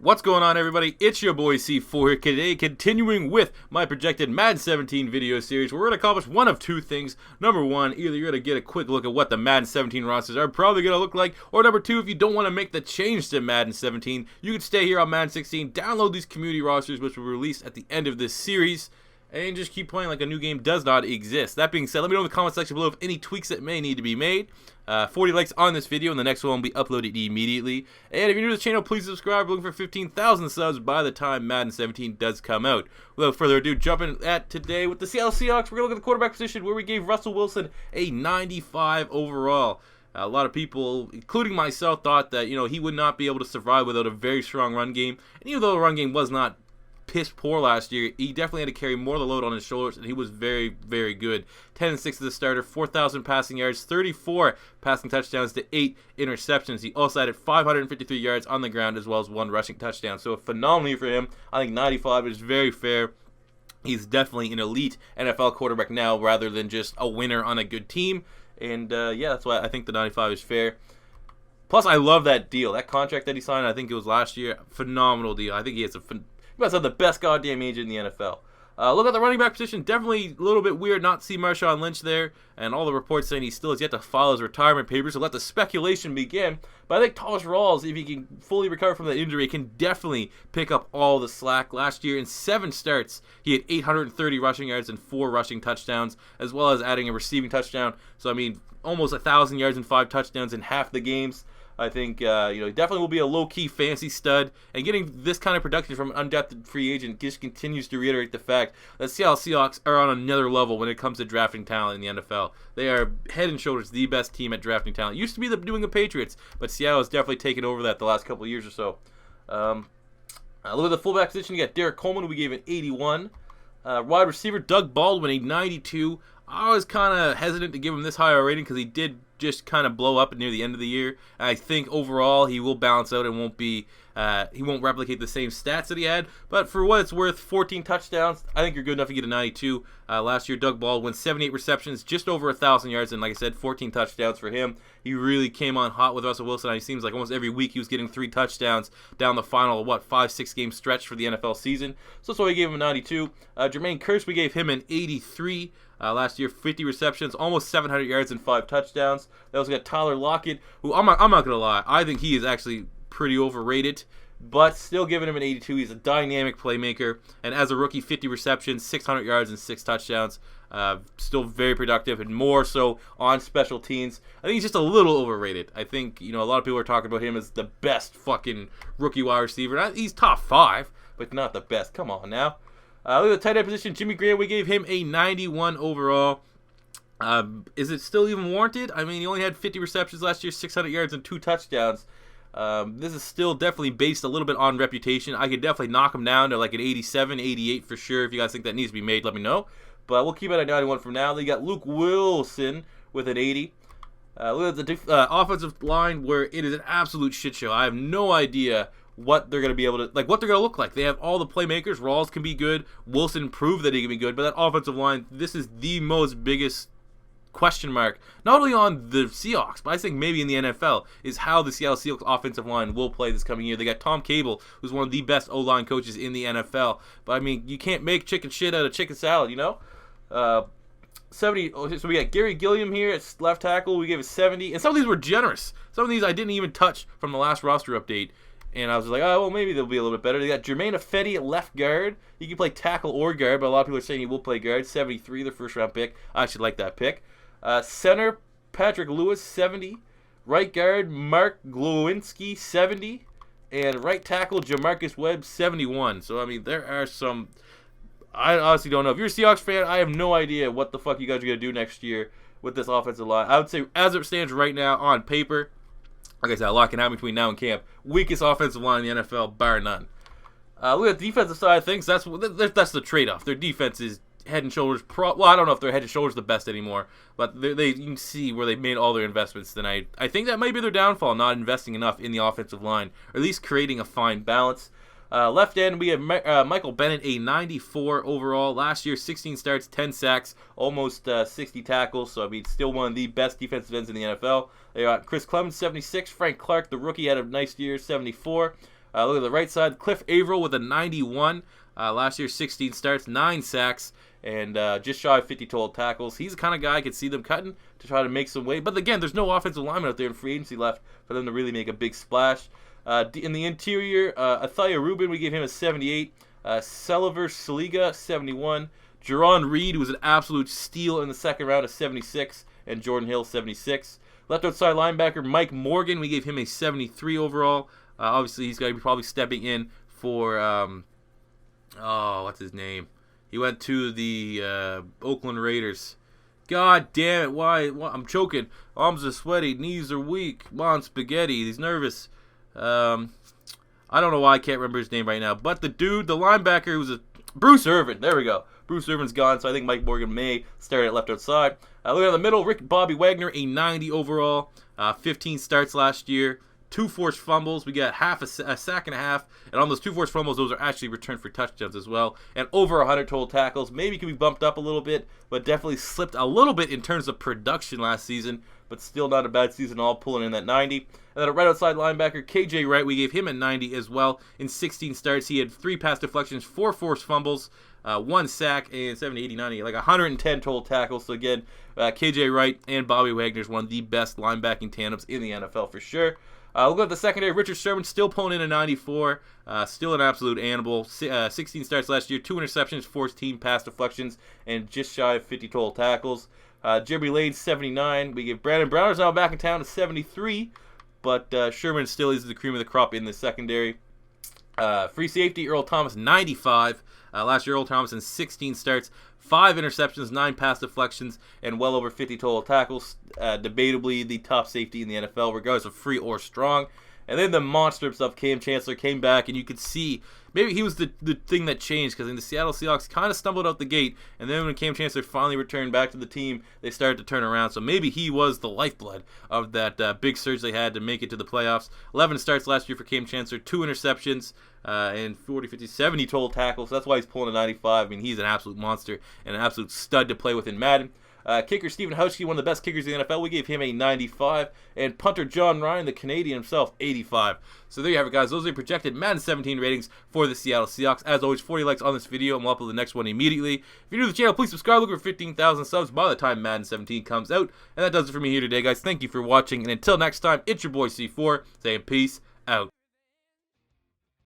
What's going on, everybody? It's your boy C4 here today, continuing with my projected Madden 17 video series, where we're going to accomplish one of two things. Number one, either you're going to get a quick look at what the Madden 17 rosters are probably going to look like, or number two, if you don't want to make the change to Madden 17, you can stay here on Madden 16, download these community rosters, which will release at the end of this series, and just keep playing like a new game does not exist. That being said, let me know in the comment section below if any tweaks that may need to be made. 40 likes on this video, and the next one will be uploaded immediately. And if you're new to the channel, please subscribe. We're looking for 15,000 subs by the time Madden 17 does come out. Without further ado, jumping at today with the Seattle Seahawks, we're going to look at the quarterback position, where we gave Russell Wilson a 95 overall. A lot of people, including myself, thought that he would not be able to survive without a very strong run game. And even though the run game was not piss poor last year, he definitely had to carry more of the load on his shoulders, and he was very, very good. 10-6 as a starter, 4,000 passing yards, 34 passing touchdowns to 8 interceptions. He also added 553 yards on the ground as well as 1 rushing touchdown. So phenomenally for him. I think 95 is very fair. He's definitely an elite NFL quarterback now rather than just a winner on a good team. And yeah, that's why I think the 95 is fair. Plus, I love that deal. That contract that he signed, I think it was last year, phenomenal deal. I think he has he must have the best goddamn age in the NFL. Look at the running back position. Definitely a little bit weird not to see Marshawn Lynch there. And all the reports saying he still has yet to file his retirement papers. So let the speculation begin. But I think Rawls, if he can fully recover from that injury, can definitely pick up all the slack. Last year in 7 starts, he had 830 rushing yards and 4 rushing touchdowns, as well as adding a receiving touchdown. So, I mean, almost 1,000 yards and 5 touchdowns in half the games. I think he definitely will be a low-key fancy stud, and getting this kind of production from an undrafted free agent just continues to reiterate the fact that Seattle Seahawks are on another level when it comes to drafting talent in the NFL. They are head and shoulders the best team at drafting talent. Used to be the New England Patriots, but Seattle has definitely taken over that the last couple of years or so. Look at the fullback position. You got DERRICK who we gave an 81. Wide receiver Doug Baldwin, a 92. I was kind of hesitant to give him this high a rating because he did just kind of blow up near the end of the year. I think overall he will balance out and he won't replicate the same stats that he had. But for what it's worth, 14 touchdowns, I think you're good enough to get a 92. Last year, Doug Baldwin, 78 receptions, just over 1,000 yards, and like I said, 14 touchdowns for him. He really came on hot with Russell Wilson. It seems like almost every week he was getting 3 touchdowns down the final, 5-6 game stretch for the NFL season. So that's why we gave him a 92. Jermaine Kearse, we gave him an 83. Last year, 50 receptions, almost 700 yards and 5 touchdowns. They also got Tyler Lockett, who I'm not going to lie, I think he is actually pretty overrated, but still giving him an 82. He's a dynamic playmaker, and as a rookie, 50 receptions, 600 yards and 6 touchdowns. Still very productive, and more so on special teams. I think he's just a little overrated. I think a lot of people are talking about him as the best fucking rookie wide receiver. He's top 5, but not the best. Come on now. Look at the tight end position. Jimmy Graham, we gave him a 91 overall. Is it still even warranted? I mean, he only had 50 receptions last year, 600 yards, and 2 touchdowns. This is still definitely based a little bit on reputation. I could definitely knock him down to like an 87, 88 for sure. If you guys think that needs to be made, let me know. But we'll keep it at 91 for now. Then you got Luke Wilson with an 80. Look at the offensive line, where it is an absolute shit show. I have no idea what they're going to be able to, what they're going to look like. They have all the playmakers. Rawls can be good. Wilson proved that he can be good. But that offensive line, this is the most biggest question mark, not only on the Seahawks, but I think maybe in the NFL, is how the Seattle Seahawks offensive line will play this coming year. They got Tom Cable, who's one of the best O-line coaches in the NFL. But, I mean, you can't make chicken shit out of chicken salad, 70. So we got Gary Gilliam here at left tackle. We gave it 70. And some of these were generous. Some of these I didn't even touch from the last roster update. And I was like, oh, well, maybe they'll be a little bit better. They got Jermaine Ifedi at left guard. He can play tackle or guard, but a lot of people are saying he will play guard. 73, the first-round pick. I actually like that pick. Center, Patrick Lewis, 70. Right guard, Mark Glowinski, 70. And right tackle, Jamarcus Webb, 71. So, I mean, there are some... I honestly don't know. If you're a Seahawks fan, I have no idea what the fuck you guys are going to do next year with this offensive line. I would say, as it stands right now on paper, like I said, a lot can happen between now and camp. Weakest offensive line in the NFL, bar none. Look at the defensive side of things. That's the trade-off. Their defense is head and shoulders. Well, I don't know if their head and shoulders the best anymore, but you can see where they made all their investments tonight. I think that might be their downfall, not investing enough in the offensive line, or at least creating a fine balance. Left end, we have Michael Bennett, a 94 overall. Last year, 16 starts, 10 sacks, almost 60 tackles. So, I mean, still one of the best defensive ends in the NFL. They got Chris Clemens, 76. Frank Clark, the rookie, had a nice year, 74. Look at the right side, Cliff Avril with a 91. Last year, 16 starts, 9 sacks, and just shy of 50 total tackles. He's the kind of guy I could see them cutting to try to make some weight. But again, there's no offensive lineman out there in free agency left for them to really make a big splash. In the interior, Athalia Rubin, we gave him a 78. Seliver Saliga, 71. Jerron Reed, who was an absolute steal in the second round, of 76. And Jordan Hill, 76. Left outside linebacker Mike Morgan, we gave him a 73 overall. Obviously, he's going to be probably stepping in for, what's his name? He went to the Oakland Raiders. God damn it, why? I'm choking. Arms are sweaty, knees are weak. Come on, spaghetti, he's nervous. I don't know why I can't remember his name right now. But the dude, the linebacker, who's Bruce Irvin. There we go. Bruce Irvin's gone, so I think Mike Morgan may start at left outside. Look at the middle, Bobby Wagner, a 90 overall, 15 starts last year, 2 forced fumbles. We got a sack and a half, and on those 2 forced fumbles, those are actually returned for touchdowns as well. And over 100 total tackles. Maybe can be bumped up a little bit, but definitely slipped a little bit in terms of production last season, but still not a bad season at all, pulling in that 90. And then a right outside linebacker, KJ Wright, we gave him a 90 as well. In 16 starts, he had 3 pass deflections, 4 forced fumbles, 1 sack, and 70, 80, 90, like 110 total tackles. So again, KJ Wright and Bobby Wagner is one of the best linebacking tandems in the NFL for sure. Look at the secondary. Richard Sherman still pulling in a 94. Still an absolute animal. 16 starts last year, 2 interceptions, 14 pass deflections, and just shy of 50 total tackles. Jeremy Lane, 79. We give Brandon Browner's now back in town, a 73. But Sherman still is the cream of the crop in the secondary. Free safety, Earl Thomas, 95. Last year, Earl Thomas in 16 starts, 5 interceptions, 9 pass deflections, and well over 50 total tackles. Debatably the top safety in the NFL, regardless of free or strong. And then the monster himself, Cam Chancellor, came back, and you could see maybe he was the thing that changed, because the Seattle Seahawks kind of stumbled out the gate, and then when Cam Chancellor finally returned back to the team, they started to turn around. So maybe he was the lifeblood of that big surge they had to make it to the playoffs. 11 starts last year for Cam Chancellor, 2 interceptions, and 40, 50, 70 total tackles. So that's why he's pulling a 95. I mean, he's an absolute monster and an absolute stud to play with in Madden. Kicker Stephen Hauschke, one of the best kickers in the NFL, we gave him a 95. And punter John Ryan, the Canadian himself, 85. So there you have it, guys. Those are the projected Madden 17 ratings for the Seattle Seahawks. As always, 40 likes on this video, and we'll upload the next one immediately. If you're new to the channel, please subscribe. Look for 15,000 subs by the time Madden 17 comes out. And that does it for me here today, guys. Thank you for watching, and until next time, it's your boy C4 saying peace out.